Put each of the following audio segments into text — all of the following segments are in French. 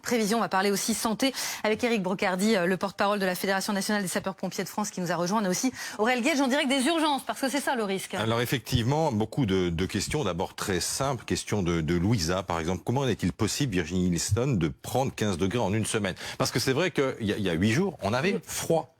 prévisions. On va parler aussi santé avec Éric Brocardi, le porte-parole de la Fédération nationale des sapeurs-pompiers de France qui nous a rejoint. On a aussi Aurel Gage en direct des urgences, parce que c'est ça le risque. Alors effectivement, beaucoup de questions. D'abord très simple, question de Louisa par exemple. Comment est-il possible, Virginie Liston, de prendre 15 degrés en une semaine? Parce que c'est vrai qu'il y a 8 jours, on avait froid,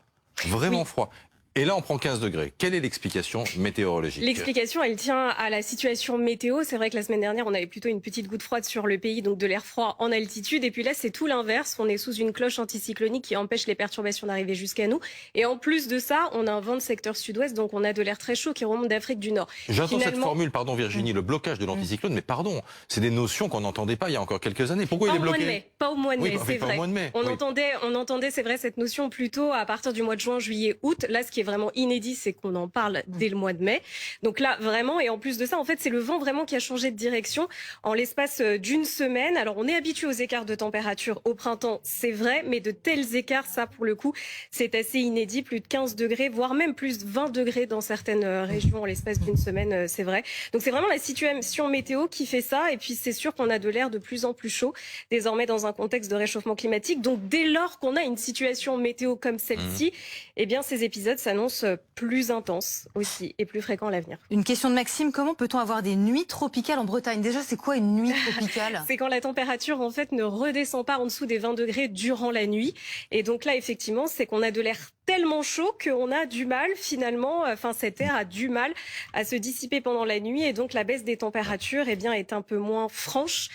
vraiment froid. Et là, on prend 15 degrés. Quelle est l'explication météorologique? L'explication, elle tient à la situation météo. C'est vrai que la semaine dernière, on avait plutôt une petite goutte froide sur le pays, donc de l'air froid en altitude. Et puis là, c'est tout l'inverse. On est sous une cloche anticyclonique qui empêche les perturbations d'arriver jusqu'à nous. Et en plus de ça, on a un vent de secteur sud-ouest, donc on a de l'air très chaud qui remonte d'Afrique du Nord. J'entends cette formule, pardon Virginie, le blocage de l'anticyclone, mais pardon, c'est des notions qu'on n'entendait pas il y a encore quelques années. Pourquoi il est bloqué? Pas au mois de mai, oui, c'est vrai. On entendait, c'est vrai, cette notion plutôt à partir du mois de juin, juillet, août. Là, ce qui est vraiment inédit, c'est qu'on en parle dès le mois de mai. Donc là, vraiment, et en plus de ça, en fait, c'est le vent vraiment qui a changé de direction en l'espace d'une semaine. Alors, on est habitué aux écarts de température au printemps, c'est vrai, mais de tels écarts, ça, pour le coup, c'est assez inédit. Plus de 15 degrés, voire même plus de 20 degrés dans certaines régions en l'espace d'une semaine, c'est vrai. Donc, c'est vraiment la situation météo qui fait ça. Et puis, c'est sûr qu'on a de l'air de plus en plus chaud, désormais dans un contexte de réchauffement climatique. Donc, dès lors qu'on a une situation météo comme celle-ci, eh bien, ces épisodes s'annoncent plus intense aussi et plus fréquent à l'avenir. Une question de Maxime, comment peut-on avoir des nuits tropicales en Bretagne? Déjà, c'est quoi une nuit tropicale? C'est quand la température en fait ne redescend pas en dessous des 20 degrés durant la nuit. Et donc là, effectivement, c'est qu'on a de l'air tellement chaud qu'on a du mal finalement, cet air a du mal à se dissiper pendant la nuit et donc la baisse des températures est un peu moins franche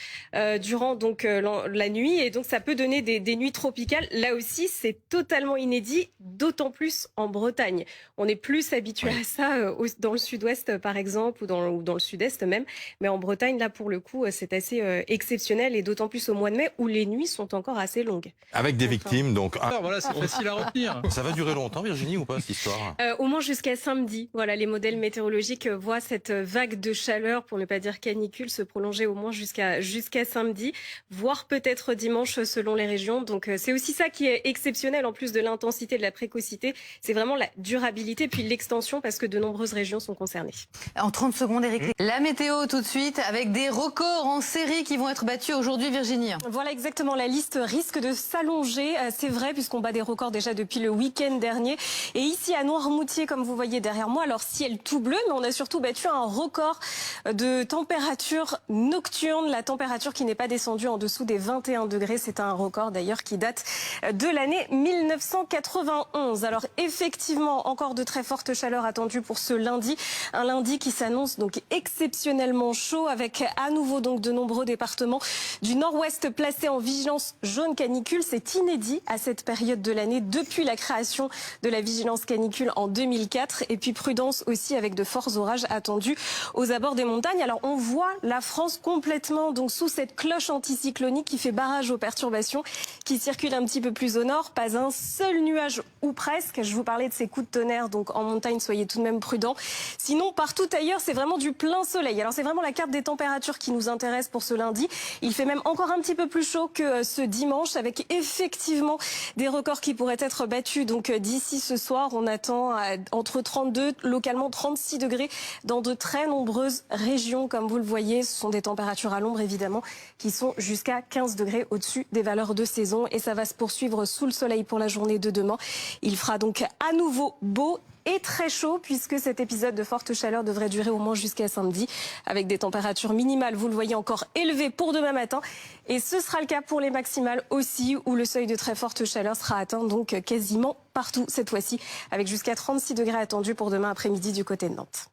durant donc la nuit et donc ça peut donner des nuits tropicales. Là aussi, c'est totalement inédit, d'autant plus en Bretagne. On est plus habitué à ça dans le sud-ouest par exemple ou dans le sud-est même, mais en Bretagne là pour le coup c'est assez exceptionnel et d'autant plus au mois de mai où les nuits sont encore assez longues. Avec des victimes donc. Voilà, c'est facile à retenir. Ça va durer longtemps, Virginie, ou pas, cette histoire? Au moins jusqu'à samedi. Voilà, les modèles météorologiques voient cette vague de chaleur, pour ne pas dire canicule, se prolonger au moins jusqu'à samedi, voire peut-être dimanche selon les régions. Donc c'est aussi ça qui est exceptionnel, en plus de l'intensité, de la précocité. C'est vraiment la durabilité, puis l'extension, parce que de nombreuses régions sont concernées. En 30 secondes, Éric. La météo tout de suite, avec des records en série qui vont être battus aujourd'hui, Virginie. Voilà, exactement. La liste risque de s'allonger. C'est vrai, puisqu'on bat des records déjà depuis le week-end dernier. Et ici à Noirmoutier, comme vous voyez derrière moi, alors ciel tout bleu, mais on a surtout battu un record de température nocturne, la température qui n'est pas descendue en dessous des 21 degrés. C'est un record d'ailleurs qui date de l'année 1991. Alors effectivement, encore de très fortes chaleurs attendues pour ce lundi. Un lundi qui s'annonce donc exceptionnellement chaud avec à nouveau donc de nombreux départements du nord-ouest placés en vigilance jaune canicule. C'est inédit à cette période de l'année depuis la création de la vigilance canicule en 2004 et puis prudence aussi avec de forts orages attendus aux abords des montagnes. Alors on voit la France complètement donc sous cette cloche anticyclonique qui fait barrage aux perturbations qui circulent un petit peu plus au nord. Pas un seul nuage ou presque. Je vous parlais de ces coups de tonnerre donc en montagne, soyez tout de même prudents. Sinon partout ailleurs c'est vraiment du plein soleil. Alors c'est vraiment la carte des températures qui nous intéresse pour ce lundi. Il fait même encore un petit peu plus chaud que ce dimanche avec effectivement des records qui pourraient être battus. Donc d'ici ce soir, on attend entre 32, localement 36 degrés dans de très nombreuses régions. Comme vous le voyez, ce sont des températures à l'ombre évidemment qui sont jusqu'à 15 degrés au-dessus des valeurs de saison. Et ça va se poursuivre sous le soleil pour la journée de demain. Il fera donc à nouveau beau et très chaud puisque cet épisode de forte chaleur devrait durer au moins jusqu'à samedi avec des températures minimales, vous le voyez, encore élevées pour demain matin et ce sera le cas pour les maximales aussi où le seuil de très forte chaleur sera atteint donc quasiment partout cette fois-ci avec jusqu'à 36 degrés attendus pour demain après-midi du côté de Nantes.